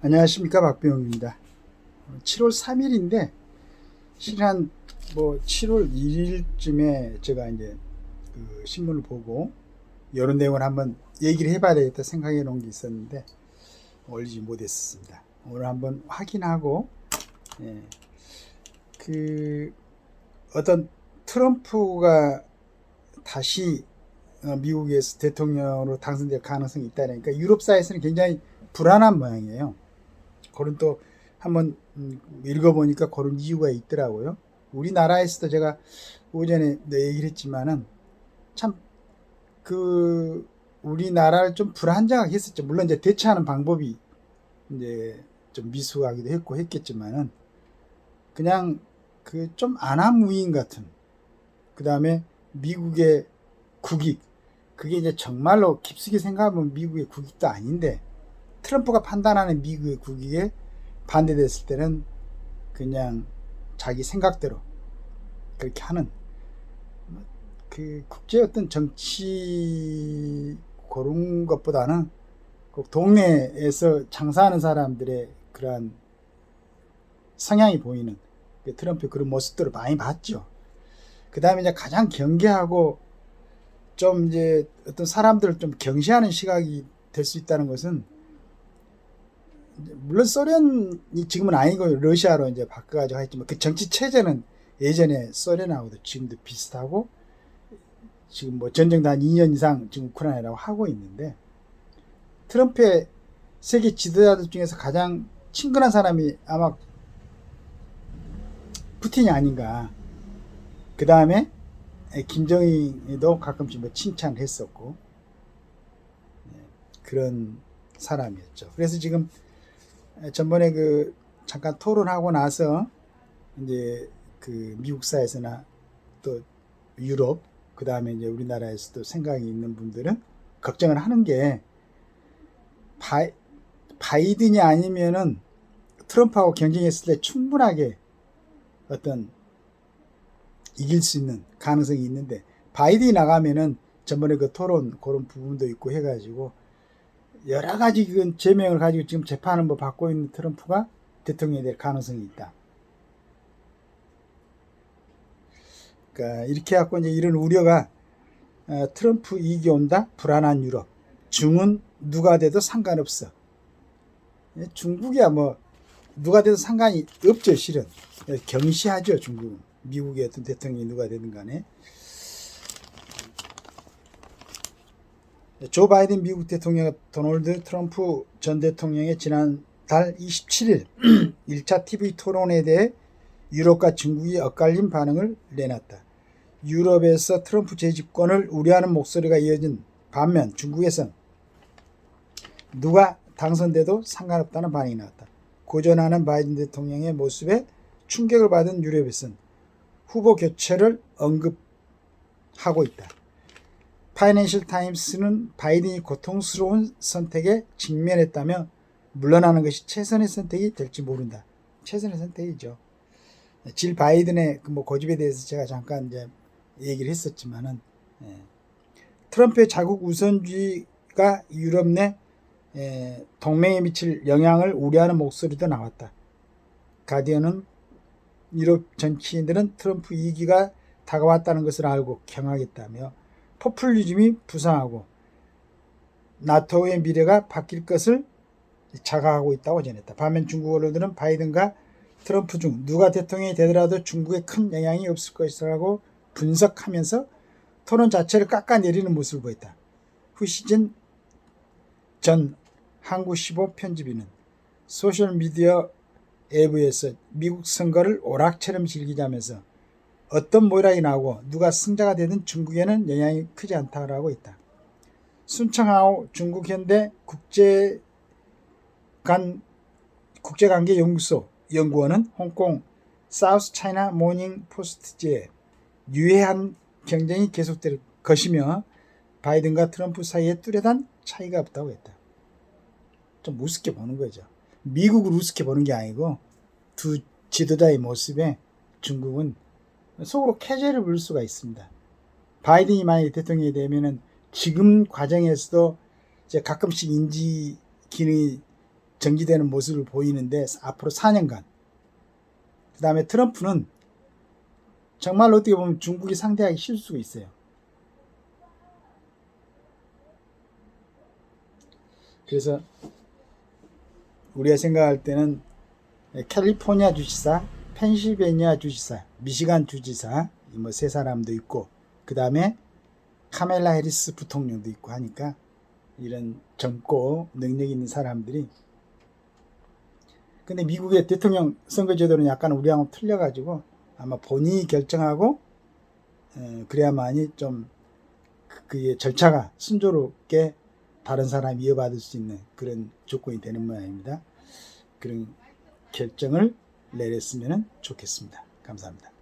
안녕하십니까, 박병욱입니다. 7월 3일인데 실은 뭐 7월 1일쯤에 제가 이제 그 신문을 보고 이런 내용을 한번 얘기를 해봐야 되겠다 생각해 놓은 게 있었는데 올리지 못했습니다. 오늘 한번 확인하고 예, 그 어떤 트럼프가 다시 미국에서 대통령으로 당선될 가능성이 있다니까 유럽 사회에서는 굉장히 불안한 모양이에요. 그런 또 한번 읽어보니까 그런 이유가 있더라고요. 우리나라에서도 제가 오전에 얘기를 했지만은 참 그 우리나라를 좀 불안정하게 했었죠. 물론 이제 대처하는 방법이 이제 좀 미숙하기도 했고 했겠지만은 그냥 그 좀 안하무인 같은, 그 다음에 미국의 국익, 그게 이제 정말로 깊숙이 생각하면 미국의 국익도 아닌데 트럼프가 판단하는 미국의 국익에 반대됐을 때는 그냥 자기 생각대로 그렇게 하는 그 국제 어떤 정치 그런 것보다는 꼭 동네에서 장사하는 사람들의 그러한 성향이 보이는 트럼프의 그런 모습들을 많이 봤죠. 그 다음에 이제 가장 경계하고 좀 이제 어떤 사람들을 좀 경시하는 시각이 될 수 있다는 것은, 물론 소련이 지금은 아니고 러시아로 이제 바꿔가지고 했지만 그 정치 체제는 예전에 소련하고도 지금도 비슷하고 지금 뭐 전쟁도 한 2년 이상 지금 우크라이나라고 하고 있는데, 트럼프의 세계 지도자들 중에서 가장 친근한 사람이 아마 푸틴이 아닌가. 그 다음에 김정일도 가끔씩 뭐 칭찬을 했었고 그런 사람이었죠. 그래서 지금 전번에 그 잠깐 토론하고 나서 이제 그 미국사에서나 또 유럽, 그 다음에 이제 우리나라에서도 생각이 있는 분들은 걱정을 하는 게 바이든이 아니면은 트럼프하고 경쟁했을 때 충분하게 어떤 이길 수 있는 가능성이 있는데, 바이든이 나가면은 전번에 그 토론 그런 부분도 있고 해가지고 여러 가지 그 제명을 가지고 지금 재판을 뭐 받고 있는 트럼프가 대통령이 될 가능성이 있다. 그러니까 이렇게 해갖고 이제 이런 우려가 트럼프 이기 온다, 불안한 유럽, 중은 누가 돼도 상관없어. 중국이야 뭐 누가 돼도 상관이 없죠, 실은. 경시하죠, 중국은. 미국의 어떤 대통령이 누가 되든 간에. 조 바이든 미국 대통령 도널드 트럼프 전 대통령의 지난달 27일 1차 TV 토론에 대해 유럽과 중국이 엇갈린 반응을 내놨다. 유럽에서 트럼프 재집권을 우려하는 목소리가 이어진 반면 중국에선 누가 당선돼도 상관없다는 반응이 나왔다. 고전하는 바이든 대통령의 모습에 충격을 받은 유럽에선 후보 교체를 언급하고 있다. 파이낸셜 타임스는 바이든이 고통스러운 선택에 직면했다며 물러나는 것이 최선의 선택이 될지 모른다. 최선의 선택이죠. 질 바이든의 뭐 고집에 대해서 제가 잠깐 이제 얘기를 했었지만은, 트럼프의 자국 우선주의가 유럽 내 동맹에 미칠 영향을 우려하는 목소리도 나왔다. 가디언은 유럽 정치인들은 트럼프 2기가 다가왔다는 것을 알고 경악했다며 포퓰리즘이 부상하고 나토의 미래가 바뀔 것을 자각하고 있다고 전했다. 반면 중국 언론들은 바이든과 트럼프 중 누가 대통령이 되더라도 중국에 큰 영향이 없을 것이라고 분석하면서 토론 자체를 깎아내리는 모습을 보였다. 후시진 전 한국15 편집인은 소셜미디어 앱에서 미국 선거를 오락처럼 즐기자면서 어떤 모락이 나오고 누가 승자가 되든 중국에는 영향이 크지 않다고 했다. 순청하오 중국현대 국제관계연구소 연구원은 홍콩 사우스 차이나 모닝 포스트지에 유해한 경쟁이 계속될 것이며 바이든과 트럼프 사이에 뚜렷한 차이가 없다고 했다. 좀 우습게 보는 거죠. 미국을 우습게 보는 게 아니고 두 지도자의 모습에 중국은 속으로 캐제를 부를 수가 있습니다. 바이든이 만약에 대통령이 되면은 지금 과정에서도 이제 가끔씩 인지 기능이 정지되는 모습을 보이는데 앞으로 4년간. 그 다음에 트럼프는 정말 어떻게 보면 중국이 상대하기 싫을 수가 있어요. 그래서 우리가 생각할 때는 캘리포니아 주지사, 펜실베니아 주지사, 미시간 주지사 뭐 세 사람도 있고 그 다음에 카멜라 해리스 부통령도 있고 하니까 이런 젊고 능력 있는 사람들이 근데 미국의 대통령 선거제도는 약간 우리하고 틀려가지고 아마 본인이 결정하고 그래야만이 좀 그의 절차가 순조롭게 다른 사람이 이어받을 수 있는 그런 조건이 되는 모양입니다. 그런 결정을 내렸으면 좋겠습니다. 감사합니다.